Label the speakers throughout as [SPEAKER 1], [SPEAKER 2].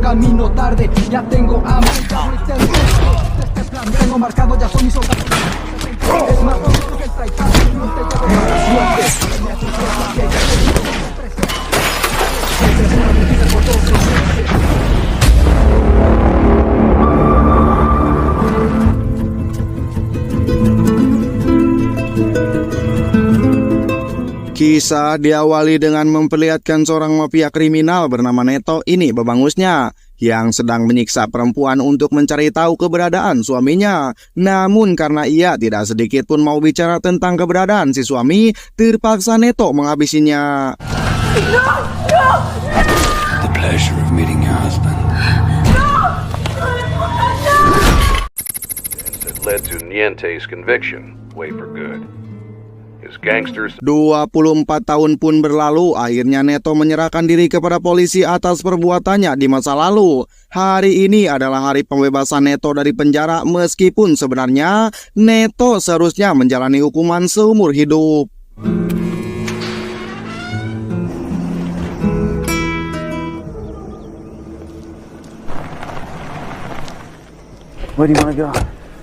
[SPEAKER 1] camino tarde, ya tengo hambre. Este plan tengo marcado, ya son mis soldados. Es más bonito que el traitado, no te lleves mala suerte.
[SPEAKER 2] Kisah diawali dengan memperlihatkan seorang mafia kriminal bernama Neto ini bebangusnya yang sedang menyiksa perempuan untuk mencari tahu keberadaan suaminya. Namun karena ia tidak sedikit pun mau bicara tentang keberadaan si suami, terpaksa Neto menghabisinya.
[SPEAKER 3] The pleasure of meeting your husband.
[SPEAKER 4] It led to Niente's conviction, way for good.
[SPEAKER 2] 24 tahun pun berlalu, akhirnya Neto menyerahkan diri kepada polisi atas perbuatannya di masa lalu. Hari ini adalah hari pembebasan Neto dari penjara, meskipun sebenarnya Neto seharusnya menjalani hukuman seumur hidup.
[SPEAKER 3] Where do you want to go?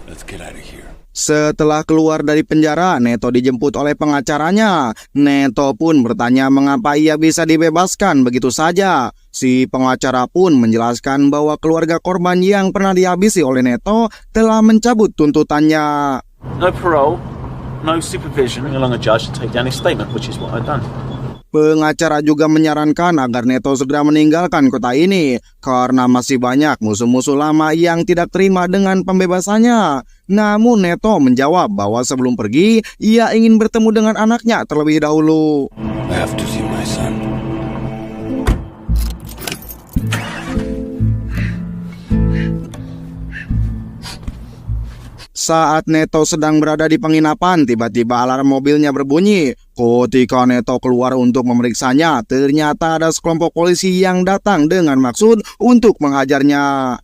[SPEAKER 3] Let's get out of here.
[SPEAKER 2] Setelah keluar dari penjara, Neto dijemput oleh pengacaranya. Neto pun bertanya mengapa ia bisa dibebaskan begitu saja. Si pengacara pun menjelaskan bahwa keluarga korban yang pernah dihabisi oleh Neto telah mencabut tuntutannya.
[SPEAKER 5] No parole, no supervision, along a judge to take down his statement, which is what I've done.
[SPEAKER 2] Pengacara juga menyarankan agar Neto segera meninggalkan kota ini karena masih banyak musuh-musuh lama yang tidak terima dengan pembebasannya. Namun Neto menjawab bahwa sebelum pergi, ia ingin bertemu dengan anaknya terlebih dahulu.
[SPEAKER 3] I have to see my son.
[SPEAKER 2] Saat Neto sedang berada di penginapan, tiba-tiba alarm mobilnya berbunyi. Ketika Neto keluar untuk memeriksanya, ternyata ada sekelompok polisi yang datang dengan maksud untuk menghajarnya.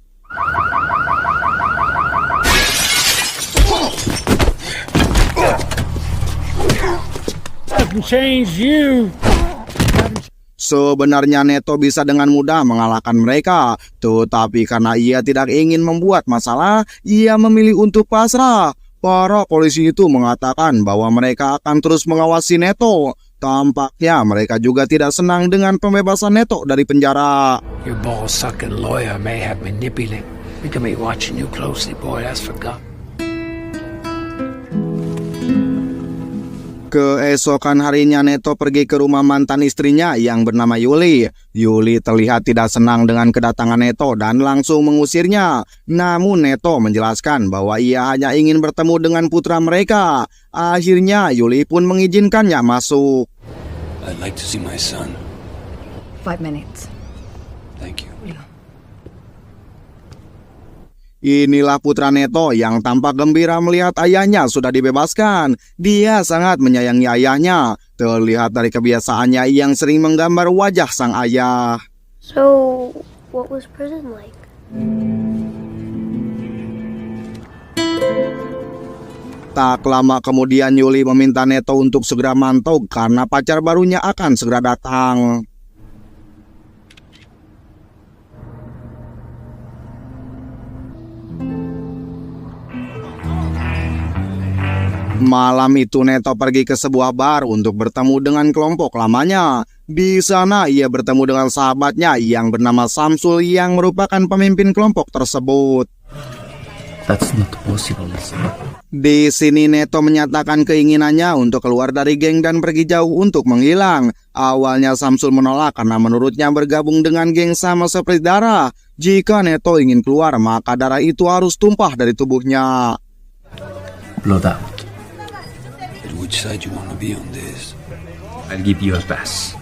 [SPEAKER 2] Sebenarnya Neto bisa dengan mudah mengalahkan mereka, tetapi karena ia tidak ingin membuat masalah, ia memilih untuk pasrah. Para polisi itu mengatakan bahwa mereka akan terus mengawasi Neto. Tampaknya mereka juga tidak senang dengan pembebasan Neto dari penjara.
[SPEAKER 6] Your ball-sucking lawyer may have manipulated. We can be watching you closely, boy. That's for God.
[SPEAKER 2] Keesokan harinya Neto pergi ke rumah mantan istrinya yang bernama Yuli. Yuli terlihat tidak senang dengan kedatangan Neto dan langsung mengusirnya. Namun Neto menjelaskan bahwa ia hanya ingin bertemu dengan putra mereka. Akhirnya Yuli pun mengizinkannya masuk.
[SPEAKER 3] I'd like to see my son.
[SPEAKER 7] 5 minutes.
[SPEAKER 3] Thank you.
[SPEAKER 2] Inilah putra Neto yang tampak gembira melihat ayahnya sudah dibebaskan. Dia sangat menyayangi ayahnya. Terlihat dari kebiasaannya yang sering menggambar wajah sang ayah.
[SPEAKER 8] So, what was prison like?
[SPEAKER 2] Tak lama kemudian Yuli meminta Neto untuk segera mantau karena pacar barunya akan segera datang. Malam itu Neto pergi ke sebuah bar untuk bertemu dengan kelompok lamanya. Di sana ia bertemu dengan sahabatnya yang bernama Samsul yang merupakan pemimpin kelompok tersebut.
[SPEAKER 6] That's not possible.
[SPEAKER 2] Di sini Neto menyatakan keinginannya untuk keluar dari geng dan pergi jauh untuk menghilang. Awalnya Samsul menolak karena menurutnya bergabung dengan geng sama seperti darah. Jika Neto ingin keluar, maka darah itu harus tumpah dari tubuhnya.
[SPEAKER 6] Blood out.
[SPEAKER 3] Which side you want to be on this?
[SPEAKER 6] I'll give you a pass.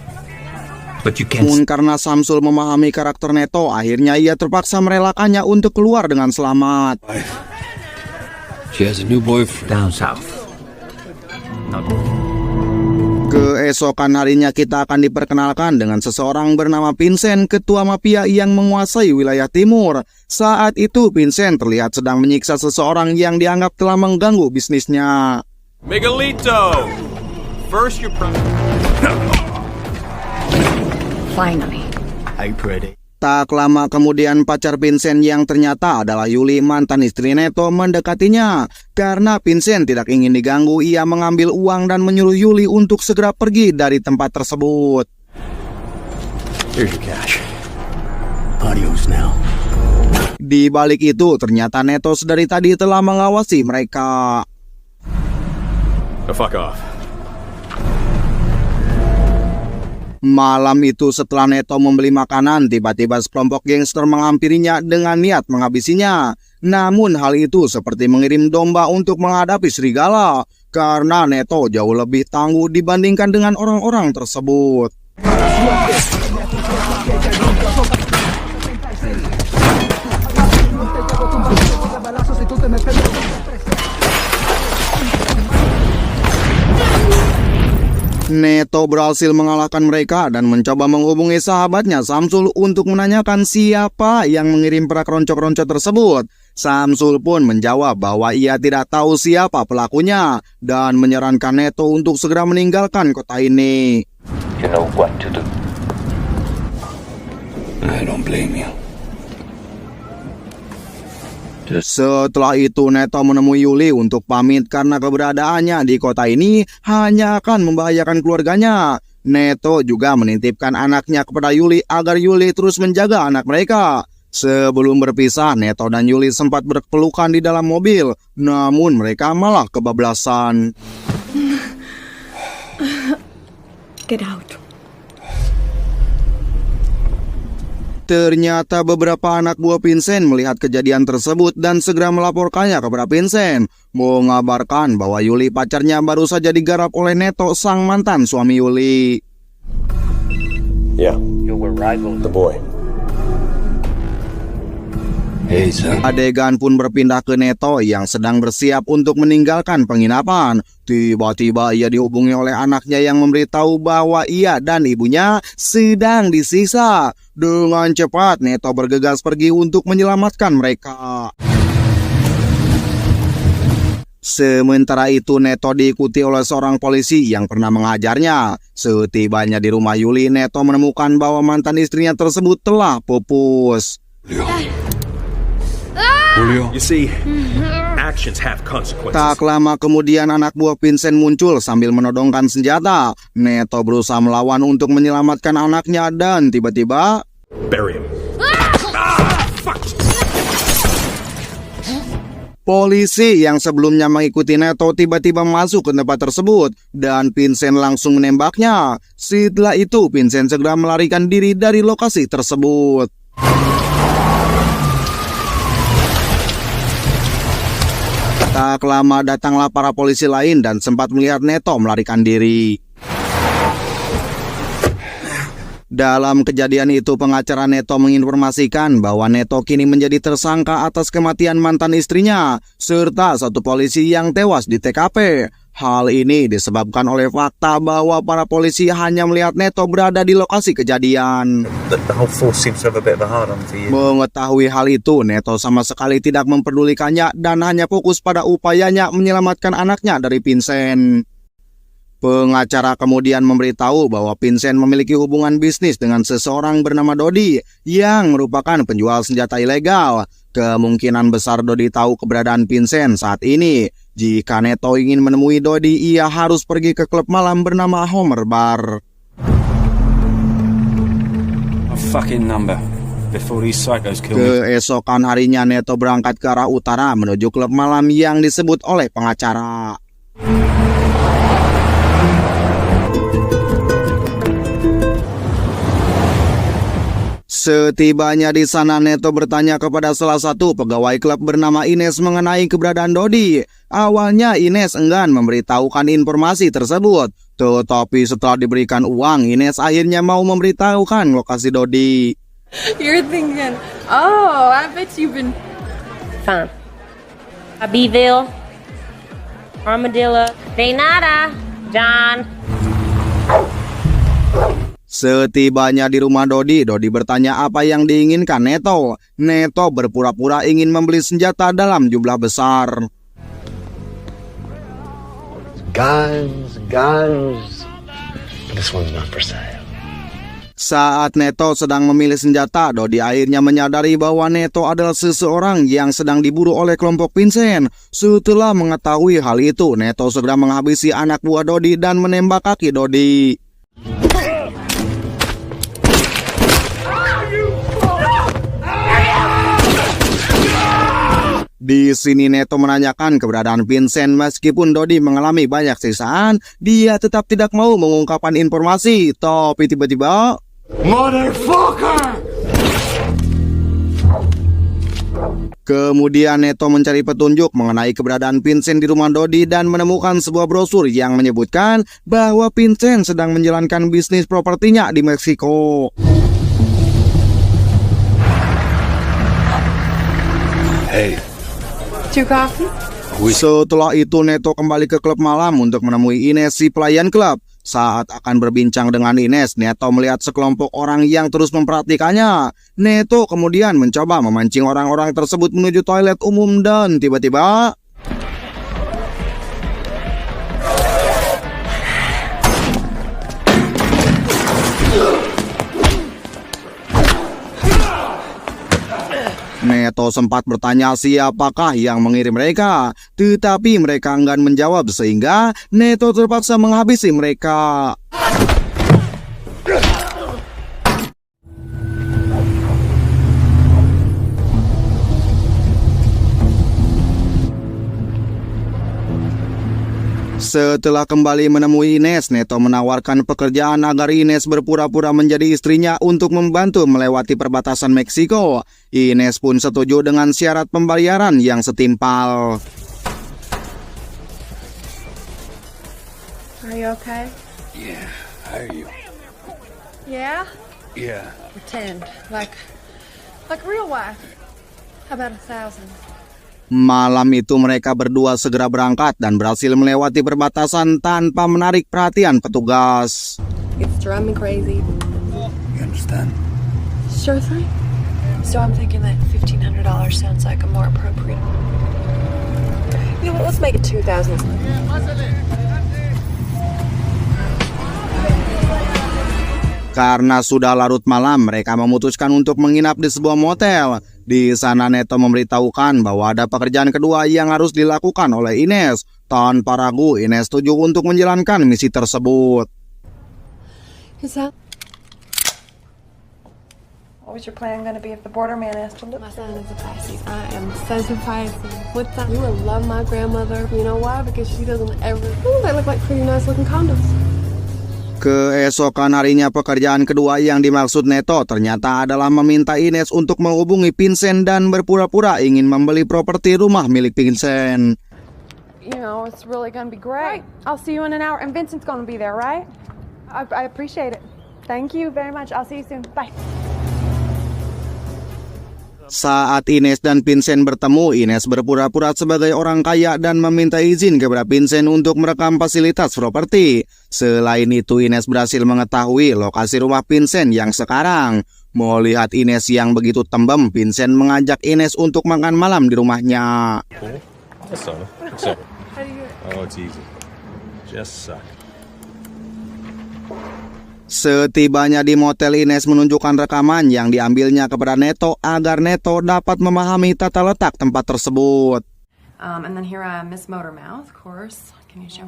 [SPEAKER 6] But you can't.
[SPEAKER 2] Pun karena Samsul memahami karakter Neto, akhirnya ia terpaksa merelakannya untuk keluar dengan selamat.
[SPEAKER 3] She has a new boyfriend.
[SPEAKER 6] Down south. Not.
[SPEAKER 2] Keesokan harinya kita akan diperkenalkan dengan seseorang bernama Vincent, ketua mafia yang menguasai wilayah timur. Saat itu Vincent terlihat sedang menyiksa seseorang yang dianggap telah mengganggu bisnisnya.
[SPEAKER 5] Miguelito! First you're...
[SPEAKER 7] Finally.
[SPEAKER 6] I pray.
[SPEAKER 2] Tak lama kemudian pacar Vincent yang ternyata adalah Yuli, mantan istri Neto, mendekatinya. Karena Vincent tidak ingin diganggu, ia mengambil uang dan menyuruh Yuli untuk segera pergi dari tempat tersebut.
[SPEAKER 3] Here's your cash. Adios now.
[SPEAKER 2] Di balik itu, ternyata Neto dari tadi telah mengawasi mereka.
[SPEAKER 3] Fuck off.
[SPEAKER 2] Malam itu setelah Neto membeli makanan, tiba-tiba sekelompok gangster menghampirinya dengan niat menghabisinya. Namun hal itu seperti mengirim domba untuk menghadapi serigala, karena Neto jauh lebih tangguh dibandingkan dengan orang-orang tersebut. Neto berhasil mengalahkan mereka dan mencoba menghubungi sahabatnya Samsul untuk menanyakan siapa yang mengirim para keroncong-keroncong tersebut. Samsul pun menjawab bahwa ia tidak tahu siapa pelakunya dan menyarankan Neto untuk segera meninggalkan kota ini.
[SPEAKER 4] You know what to do.
[SPEAKER 6] I don't blame you.
[SPEAKER 2] Setelah itu Neto menemui Yuli untuk pamit karena keberadaannya di kota ini hanya akan membahayakan keluarganya. Neto juga menitipkan anaknya kepada Yuli agar Yuli terus menjaga anak mereka. Sebelum berpisah, Neto dan Yuli sempat berpelukan di dalam mobil, namun mereka malah kebablasan.
[SPEAKER 7] Get out.
[SPEAKER 2] Ternyata beberapa anak buah Vincent melihat kejadian tersebut dan segera melaporkannya kepada Vincent, mengabarkan bahwa Yuli pacarnya baru saja digarap oleh Neto, sang mantan suami Yuli.
[SPEAKER 3] Yeah,
[SPEAKER 4] You were rivals.
[SPEAKER 3] the boy.
[SPEAKER 6] Hey, son.
[SPEAKER 2] Adegan pun berpindah ke Neto yang sedang bersiap untuk meninggalkan penginapan. Tiba-tiba ia dihubungi oleh anaknya yang memberitahu bahwa ia dan ibunya sedang disiksa. Dengan cepat Neto bergegas pergi untuk menyelamatkan mereka. Sementara itu Neto diikuti oleh seorang polisi yang pernah mengajarnya. Setibanya di rumah Yuli, Neto menemukan bahwa mantan istrinya tersebut telah pupus.
[SPEAKER 6] Julio.
[SPEAKER 9] You see, actions have consequences.
[SPEAKER 2] Tak lama kemudian anak buah Vincent muncul sambil menodongkan senjata. Neto berusaha melawan untuk menyelamatkan anaknya dan tiba-tiba
[SPEAKER 9] Bury him.
[SPEAKER 2] polisi yang sebelumnya mengikuti Neto tiba-tiba masuk ke tempat tersebut dan Vincent langsung menembaknya. Setelah itu Vincent segera melarikan diri dari lokasi tersebut. Tak lama datanglah para polisi lain dan sempat melihat Neto melarikan diri. Dalam kejadian itu pengacara Neto menginformasikan bahwa Neto kini menjadi tersangka atas kematian mantan istrinya serta satu polisi yang tewas di TKP. Hal ini disebabkan oleh fakta bahwa para polisi hanya melihat Neto berada di lokasi kejadian.
[SPEAKER 5] The whole force seems to have a bit of a hard on for you.
[SPEAKER 2] Mengetahui hal itu, Neto sama sekali tidak memperdulikannya dan hanya fokus pada upayanya menyelamatkan anaknya dari Vincent. Pengacara kemudian memberitahu bahwa Vincent memiliki hubungan bisnis dengan seseorang bernama Dodi yang merupakan penjual senjata ilegal. Kemungkinan besar Dodi tahu keberadaan Vincent saat ini. Jika Neto ingin menemui Dodi, ia harus pergi ke klub malam bernama Homer Bar.
[SPEAKER 6] A fucking number. Before these psychos kill me.
[SPEAKER 2] Keesokan harinya Neto berangkat ke arah utara menuju klub malam yang disebut oleh pengacara. Setibanya di sana, Neto bertanya kepada salah satu pegawai klub bernama Ines mengenai keberadaan Dodi. Awalnya Ines enggan memberitahukan informasi tersebut, tetapi setelah diberikan uang, Ines akhirnya mau memberitahukan lokasi Dodi.
[SPEAKER 10] You're thinking, oh, I bet you've been...
[SPEAKER 8] Fine. Abbeville, Armadillo, Daynada, John.
[SPEAKER 2] Setibanya di rumah Dodi, Dodi bertanya apa yang diinginkan Neto. Neto berpura-pura ingin membeli senjata dalam jumlah besar.
[SPEAKER 11] Guns. But this one's not for sale.
[SPEAKER 2] Saat Neto sedang memilih senjata, Dodi akhirnya menyadari bahwa Neto adalah seseorang yang sedang diburu oleh kelompok Vincent. Setelah mengetahui hal itu, Neto segera menghabisi anak buah Dodi dan menembak kaki Dodi. Di sini Neto menanyakan keberadaan Vincent. Meskipun Dodi mengalami banyak siksaan, dia tetap tidak mau mengungkapkan informasi. Tapi tiba-tiba,
[SPEAKER 6] Motherfucker!
[SPEAKER 2] kemudian Neto mencari petunjuk mengenai keberadaan Vincent di rumah Dodi dan menemukan sebuah brosur yang menyebutkan bahwa Vincent sedang menjalankan bisnis propertinya di Meksiko.
[SPEAKER 6] Hey.
[SPEAKER 10] 2 coffee?
[SPEAKER 2] Setelah itu Neto kembali ke klub malam untuk menemui Ines si pelayan klub. Saat akan berbincang dengan Ines, Neto melihat sekelompok orang yang terus memperhatikannya. Neto kemudian mencoba memancing orang-orang tersebut menuju toilet umum dan tiba-tiba Neto sempat bertanya siapakah yang mengirim mereka, tetapi mereka enggan menjawab sehingga Neto terpaksa menghabisi mereka. Setelah kembali menemui Ines, Neto menawarkan pekerjaan agar Ines berpura-pura menjadi istrinya untuk membantu melewati perbatasan Meksiko. Ines pun setuju dengan syarat pembayaran yang setimpal.
[SPEAKER 10] Are you okay?
[SPEAKER 6] Yeah, how are you?
[SPEAKER 10] Yeah?
[SPEAKER 6] Yeah.
[SPEAKER 10] Pretend. Like real wife. How about 1,000?
[SPEAKER 2] Malam itu mereka berdua segera berangkat dan berhasil melewati perbatasan tanpa menarik perhatian petugas.
[SPEAKER 10] It's driving me crazy.
[SPEAKER 6] You understand?
[SPEAKER 10] Sure thing.
[SPEAKER 7] So I'm thinking that $1,500 sounds like a more appropriate.
[SPEAKER 10] You know what, let's make it 2,000.
[SPEAKER 2] Karena sudah larut malam, mereka memutuskan untuk menginap di sebuah motel. Di sana Neto memberitahukan bahwa ada pekerjaan kedua yang harus dilakukan oleh Ines. Tanpa ragu, Ines setuju untuk menjalankan misi tersebut.
[SPEAKER 10] Is that
[SPEAKER 7] What was your plan going to be if the border man asked him to?
[SPEAKER 10] my son is a Pisces? I am such a Pisces. What's that? You will love my grandmother. You know why? Because she doesn't ever. Ooh, they look like pretty nice looking condoms.
[SPEAKER 2] Keesokan harinya pekerjaan kedua yang dimaksud Neto ternyata adalah meminta Ines untuk menghubungi Vincent dan berpura-pura ingin membeli properti rumah milik Vincent.
[SPEAKER 10] You know, it's really gonna be great. I'll see you in an hour, and Vincent's gonna be there, right? I appreciate it. Thank you very much. I'll see you soon. Bye.
[SPEAKER 2] Saat Ines dan Vincent bertemu, Ines berpura-pura sebagai orang kaya dan meminta izin kepada Vincent untuk merekam fasilitas properti. Selain itu, Ines berhasil mengetahui lokasi rumah Vincent yang sekarang. Melihat Ines yang begitu tembem, Vincent mengajak Ines untuk makan malam di rumahnya.
[SPEAKER 9] Oh, it's easy. Just suck.
[SPEAKER 2] Setibanya di motel, Ines menunjukkan rekaman yang diambilnya kepada Neto agar Neto dapat memahami tata letak tempat tersebut.
[SPEAKER 7] And then here I am, Miss Motormouth, of course. Can you show?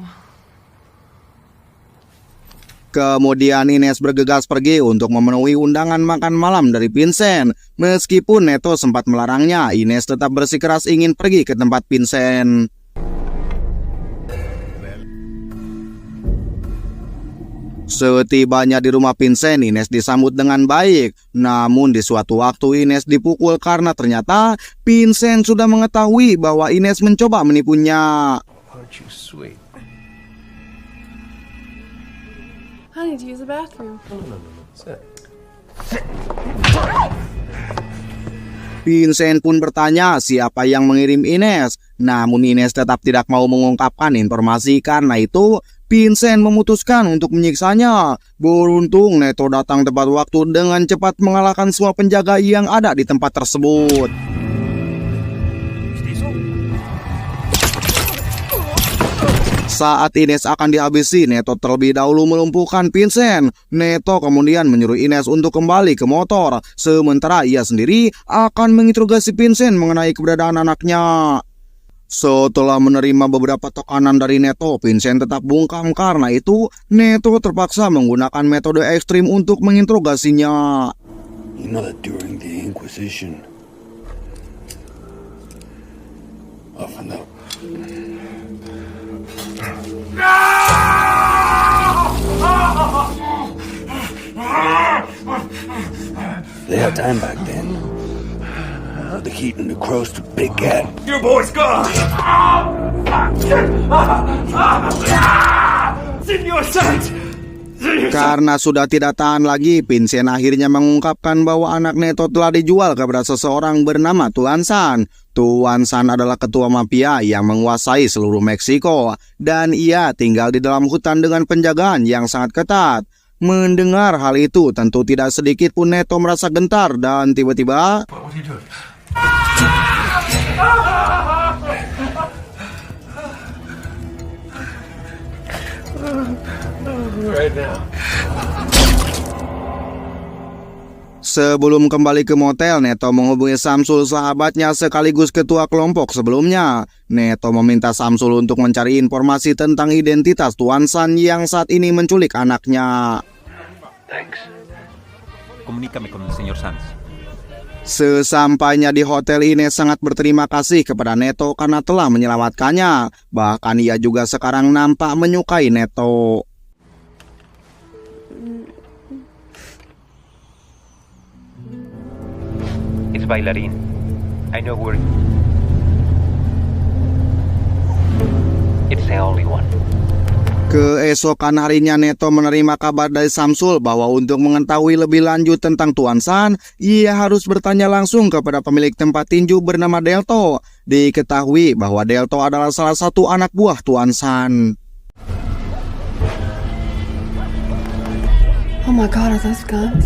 [SPEAKER 2] Kemudian Ines bergegas pergi untuk memenuhi undangan makan malam dari Vincent. Meskipun Neto sempat melarangnya, Ines tetap bersikeras ingin pergi ke tempat Vincent. Setibanya di rumah Vincent, Ines disambut dengan baik. Namun di suatu waktu Ines dipukul karena ternyata Vincent sudah mengetahui bahwa Ines mencoba menipunya.
[SPEAKER 6] Aren't you sweet?
[SPEAKER 10] I need to use the bathroom.
[SPEAKER 6] Sit.
[SPEAKER 2] Vincent pun bertanya siapa yang mengirim Ines. Namun Ines tetap tidak mau mengungkapkan informasi. Karena itu Vincent memutuskan untuk menyiksanya. Beruntung Neto datang tepat waktu dengan cepat mengalahkan semua penjaga yang ada di tempat tersebut. Saat Ines akan dihabisi, Neto terlebih dahulu melumpuhkan Vincent. Neto kemudian menyuruh Ines untuk kembali ke motor, sementara ia sendiri akan menginterogasi Vincent mengenai keberadaan anaknya. Setelah menerima beberapa tekanan dari Neto, Vincent tetap bungkam. Karena itu, Neto terpaksa menggunakan metode ekstrim untuk menginterogasinya.
[SPEAKER 6] You know that during the Inquisition, often up. They had time back then. The heat and the crows to big cat.
[SPEAKER 9] Your boy's gone! It's in your sight!
[SPEAKER 2] Karena sudah tidak tahan lagi, Vincent akhirnya mengungkapkan bahwa anak Neto telah dijual kepada seseorang bernama Tuan San. Tuan San adalah ketua mafia yang menguasai seluruh Meksiko, dan ia tinggal di dalam hutan dengan penjagaan yang sangat ketat. Mendengar hal itu, tentu tidak sedikit pun Neto merasa gentar, dan tiba-tiba
[SPEAKER 6] Right now.
[SPEAKER 2] Sebelum kembali ke motel, Neto menghubungi Samsul, sahabatnya sekaligus ketua kelompok sebelumnya. Neto meminta Samsul untuk mencari informasi tentang identitas Tuan San yang saat ini menculik anaknya.
[SPEAKER 4] Thanks.
[SPEAKER 9] Comunícame con el señor Sanz.
[SPEAKER 2] Sesampainya di hotel, Ines sangat berterima kasih kepada Neto karena telah menyelamatkannya. Bahkan ia juga sekarang nampak menyukai Neto.
[SPEAKER 11] It's bailarín. I know where. It's the only one.
[SPEAKER 2] Keesokan harinya, Neto menerima kabar dari Samsul bahwa untuk mengetahui lebih lanjut tentang Tuan San, ia harus bertanya langsung kepada pemilik tempat tinju bernama Delto. Diketahui bahwa Delto adalah salah satu anak buah Tuan San.
[SPEAKER 10] Oh my God, are those guns?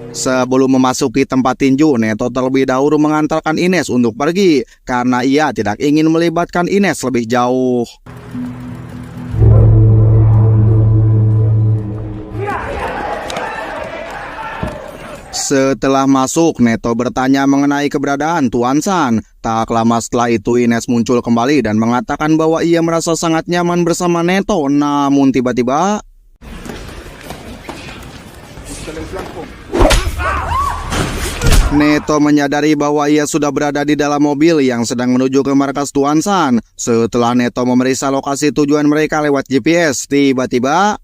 [SPEAKER 2] Sebelum memasuki tempat tinju, Neto terlebih dahulu mengantarkan Ines untuk pergi karena ia tidak ingin melibatkan Ines lebih jauh. Setelah masuk, Neto bertanya mengenai keberadaan Tuan San. Tak lama setelah itu, Ines muncul kembali dan mengatakan bahwa ia merasa sangat nyaman bersama Neto. Namun tiba-tiba Neto menyadari bahwa ia sudah berada di dalam mobil yang sedang menuju ke markas Tuan San. Setelah Neto memeriksa lokasi tujuan mereka lewat GPS, tiba-tiba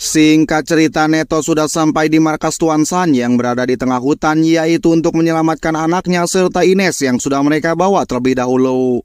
[SPEAKER 2] singkat cerita, Neto sudah sampai di markas Tuan San yang berada di tengah hutan, yaitu untuk menyelamatkan anaknya serta Ines yang sudah mereka bawa terlebih dahulu.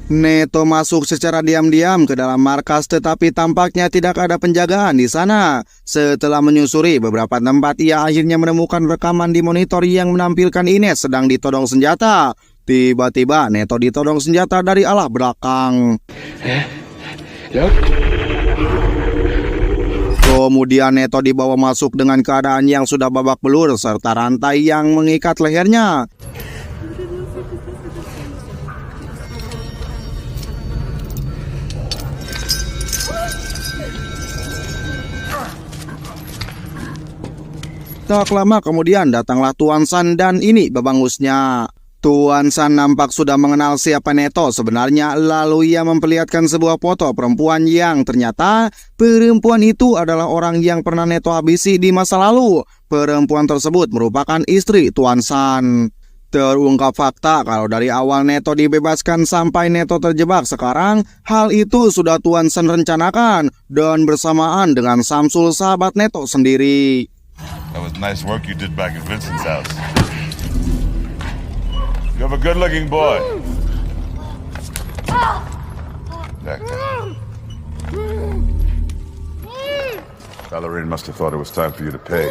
[SPEAKER 2] Neto masuk secara diam-diam ke dalam markas, tetapi tampaknya tidak ada penjagaan di sana. Setelah menyusuri beberapa tempat, ia akhirnya menemukan rekaman di monitor yang menampilkan Ines sedang ditodong senjata. Tiba-tiba Neto ditodong senjata dari arah belakang. Kemudian Neto dibawa masuk dengan keadaan yang sudah babak belur serta rantai yang mengikat lehernya. Tak lama kemudian datanglah Tuan San dan ini babangusnya. Tuan San nampak sudah mengenal siapa Neto sebenarnya, lalu ia memperlihatkan sebuah foto perempuan yang ternyata perempuan itu adalah orang yang pernah Neto habisi di masa lalu. Perempuan tersebut merupakan istri Tuan San. Terungkap fakta kalau dari awal Neto dibebaskan sampai Neto terjebak sekarang, hal itu sudah Tuan San rencanakan dan bersamaan dengan Samsul, sahabat Neto sendiri.
[SPEAKER 12] That was nice work you did back at Vincent's house. You have a good-looking boy. Back there. Ballerine must have thought it was time for you to pay.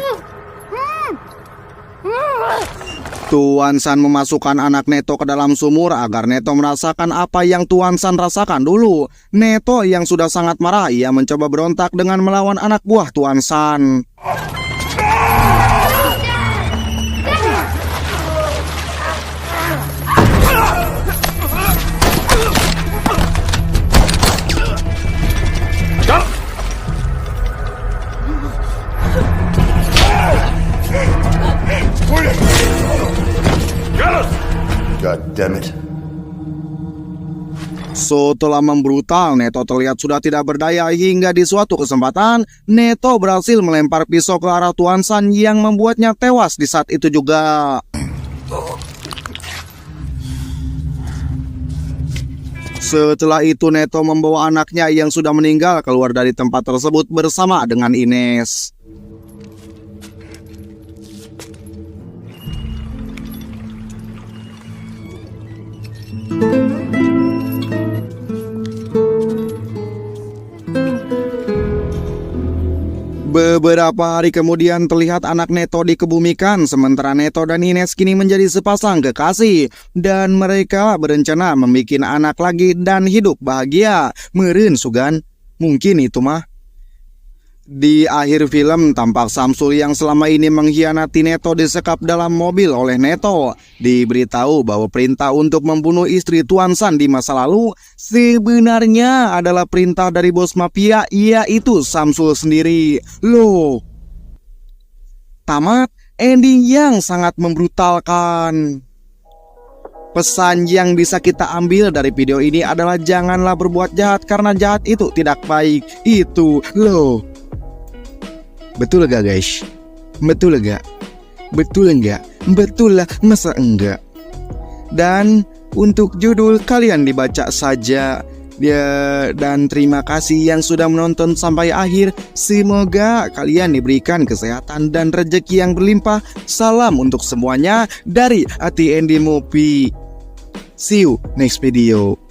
[SPEAKER 2] Tuan San memasukkan anak Neto ke dalam sumur agar Neto merasakan apa yang Tuan San rasakan dulu. Neto yang sudah sangat marah, ia mencoba berontak dengan melawan anak buah Tuan San.
[SPEAKER 12] God damn it.
[SPEAKER 2] Setelah membrutal, Neto terlihat sudah tidak berdaya hingga di suatu kesempatan, Neto berhasil melempar pisau ke arah Tuan San yang membuatnya tewas di saat itu juga. Setelah itu Neto membawa anaknya yang sudah meninggal keluar dari tempat tersebut bersama dengan Ines. Beberapa hari kemudian terlihat anak Neto dikebumikan, sementara Neto dan Ines kini menjadi sepasang kekasih dan mereka berencana membuat anak lagi dan hidup bahagia. Meureun Sugan, mungkin itu mah. Di akhir film, tampak Samsul yang selama ini mengkhianati Neto disekap dalam mobil oleh Neto. Diberitahu bahwa perintah untuk membunuh istri Tuan San di masa lalu sebenarnya adalah perintah dari bos mafia, yaitu Samsul sendiri. Loh, tamat ending yang sangat membrutalkan. Pesan yang bisa kita ambil dari video ini adalah janganlah berbuat jahat karena jahat itu tidak baik. Itu loh. Betul gak guys? Betul gak? Betul enggak? Betul lah, masa enggak? Dan untuk judul kalian dibaca saja ya, dan terima kasih yang sudah menonton sampai akhir. Semoga kalian diberikan kesehatan dan rezeki yang berlimpah. Salam untuk semuanya dari ATND Movie. See you next video.